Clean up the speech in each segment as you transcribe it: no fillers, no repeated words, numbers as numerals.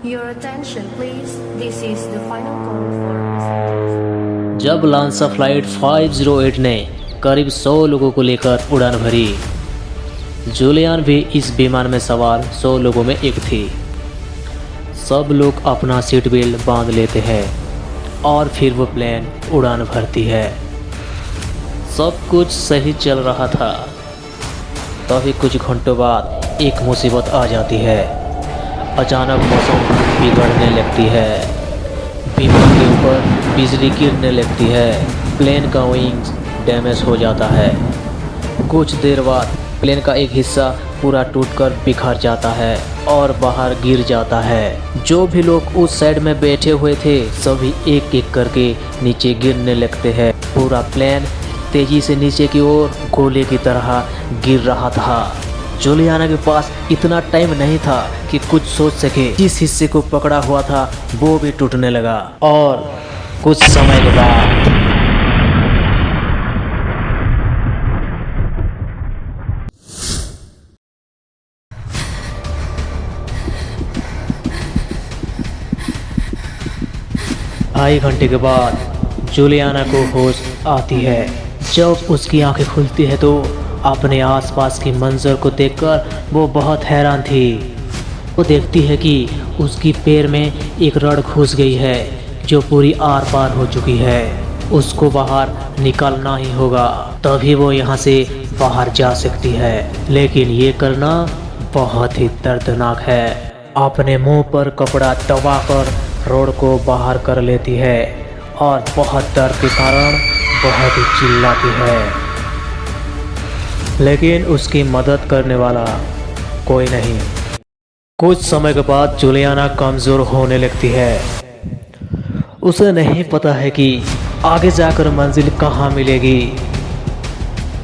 Your attention please. This is the final call for passengers. जब लांसा flight 508 ने करीब 100 लोगों को लेकर उड़ान भरी, जूलियन भी इस विमान में सवार 100 लोगों में एक थी। सब लोग अपना सीट बेल्ट बांध लेते हैं और फिर वो प्लेन उड़ान भरती है। सब कुछ सही चल रहा था, तभी कुछ घंटों बाद एक मुसीबत आ जाती है। अचानक मौसम बिगड़ने लगती है, विमान के ऊपर बिजली गिरने लगती है, प्लेन का विंग्स डैमेज हो जाता है। कुछ देर बाद प्लेन का एक हिस्सा पूरा टूटकर बिखर जाता है और बाहर गिर जाता है। जो भी लोग उस साइड में बैठे हुए थे सभी एक एक करके नीचे गिरने लगते हैं। पूरा प्लेन तेजी से नीचे की ओर गोले की तरह गिर रहा था। जूलियाना के पास इतना टाइम नहीं था कि कुछ सोच सके। जिस हिस्से को पकड़ा हुआ था वो भी टूटने लगा और कुछ समय के बाद ढाई घंटे के बाद जूलियाना को होश आती है। जब उसकी आंखें खुलती है तो अपने आसपास की मंजर को देखकर वो बहुत हैरान थी। वो देखती है कि उसकी पैर में एक रड घुस गई है जो पूरी आर पार हो चुकी है। उसको बाहर निकलना ही होगा, तभी वो यहाँ से बाहर जा सकती है। लेकिन ये करना बहुत ही दर्दनाक है। अपने मुंह पर कपड़ा दबाकर रॉड को बाहर कर लेती है और बहुत दर्द के कारण बहुत ही चिल्लाती है, लेकिन उसकी मदद करने वाला कोई नहीं। कुछ समय के बाद जूलियाना कमज़ोर होने लगती है। उसे नहीं पता है कि आगे जाकर मंजिल कहाँ मिलेगी।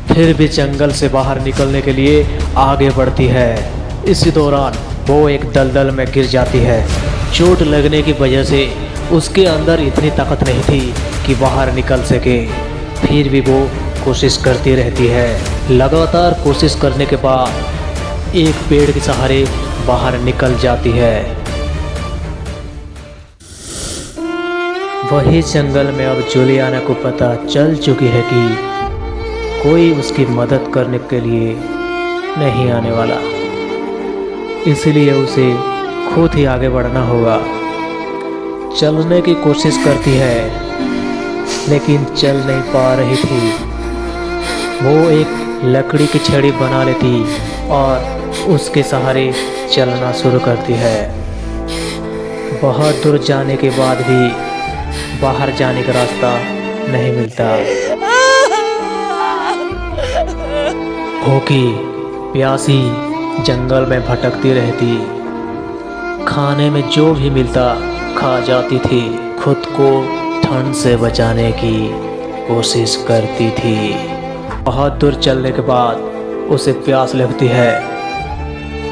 फिर भी जंगल से बाहर निकलने के लिए आगे बढ़ती है। इसी दौरान वो एक दलदल में गिर जाती है। चोट लगने की वजह से उसके अंदर इतनी ताकत नहीं थी कि बाहर निकल सके। फिर भी वो कोशिश करती रहती है। लगातार कोशिश करने के बाद एक पेड़ के सहारे बाहर निकल जाती है। वही जंगल में अब जूलियाना को पता चल चुकी है कि कोई उसकी मदद करने के लिए नहीं आने वाला, इसलिए उसे खुद ही आगे बढ़ना होगा। चलने की कोशिश करती है लेकिन चल नहीं पा रही थी। वो एक लकड़ी की छड़ी बना लेती और उसके सहारे चलना शुरू करती है। बहुत दूर जाने के बाद भी बाहर जाने का रास्ता नहीं मिलता। भूखी प्यासी जंगल में भटकती रहती, खाने में जो भी मिलता खा जाती थी। खुद को ठंड से बचाने की कोशिश करती थी। बहुत दूर चलने के बाद उसे प्यास लगती है,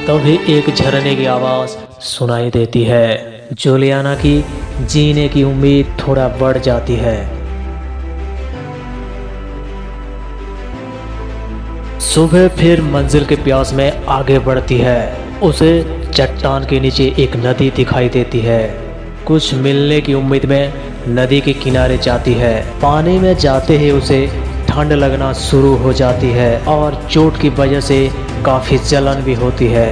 तभी एक झरने की आवाज़ सुनाई देती है। जूलियाना की जीने की उम्मीद थोड़ा बढ़ जाती है। सुबह फिर मंजिल के प्यास में आगे बढ़ती है। उसे चट्टान के नीचे एक नदी दिखाई देती है। कुछ मिलने की उम्मीद में नदी के किनारे जाती है। पानी में जाते ही उसे ठंड लगना शुरू हो जाती है और चोट की वजह से काफ़ी जलन भी होती है।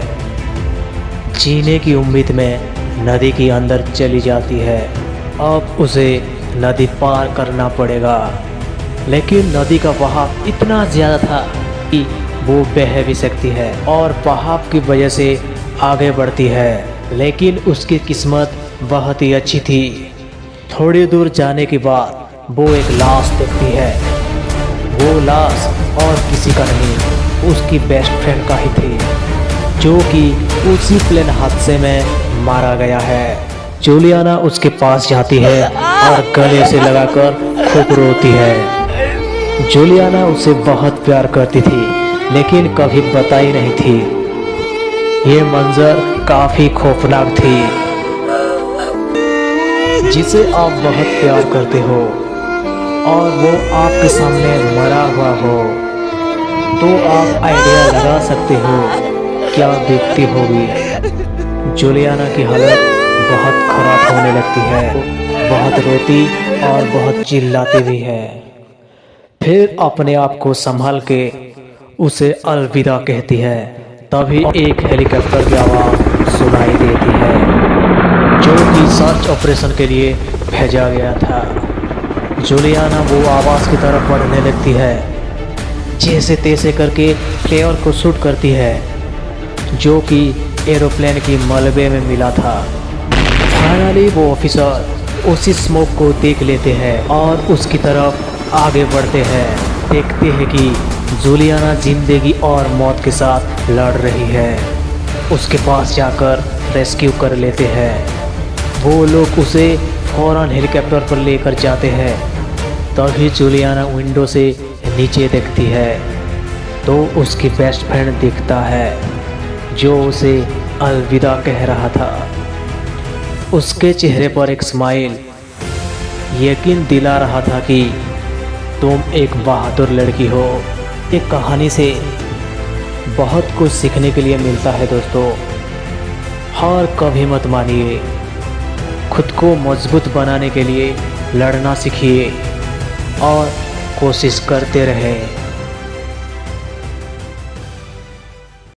जीने की उम्मीद में नदी के अंदर चली जाती है। अब उसे नदी पार करना पड़ेगा, लेकिन नदी का बहाव इतना ज़्यादा था कि वो बह भी सकती है और बहाव की वजह से आगे बढ़ती है। लेकिन उसकी किस्मत बहुत ही अच्छी थी। थोड़ी दूर जाने के बाद वो एक लाश देखती है। वो लाश और किसी का नहीं, उसकी बेस्ट फ्रेंड का ही थी, जो कि उसी प्लेन हादसे में मारा गया है। जूलियाना उसके पास जाती है और गले से लगाकर खूब रोती है। जूलियाना उसे बहुत प्यार करती थी, लेकिन कभी बताई नहीं थी। ये मंजर काफ़ी खौफनाक थी। जिसे आप बहुत प्यार करते हो और वो आपके सामने मरा हुआ हो, तो आप आइडिया लगा सकते हो क्या बीतती होगी। जूलियाना की हालत बहुत खराब होने लगती है, बहुत रोती और बहुत चिल्लाती भी है। फिर अपने आप को संभाल के उसे अलविदा कहती है। तभी एक हेलीकॉप्टर की आवाज़ सुनाई देती है, जो कि सर्च ऑपरेशन के लिए भेजा गया था। जूलियाना वो आवाज़ की तरफ बढ़ने लगती है, जैसे तैसे करके फ्लेवर को शूट करती है, जो कि एरोप्लेन की मलबे में मिला था। फाइनली वो ऑफिसर उसी स्मोक को देख लेते हैं और उसकी तरफ आगे बढ़ते हैं। देखते हैं कि जूलियाना जिंदगी और मौत के साथ लड़ रही है। उसके पास जाकर रेस्क्यू कर लेते हैं। वो लोग उसे फौरन हेलीकॉप्टर पर लेकर जाते हैं। तभी जूलियाना विंडो से नीचे देखती है तो उसकी बेस्ट फ्रेंड दिखता है, जो उसे अलविदा कह रहा था। उसके चेहरे पर एक स्माइल यकीन दिला रहा था कि तुम एक बहादुर लड़की हो। एक कहानी से बहुत कुछ सीखने के लिए मिलता है दोस्तों। हार कभी मत मानिए, खुद को मजबूत बनाने के लिए लड़ना सीखिए और कोशिश करते रहें।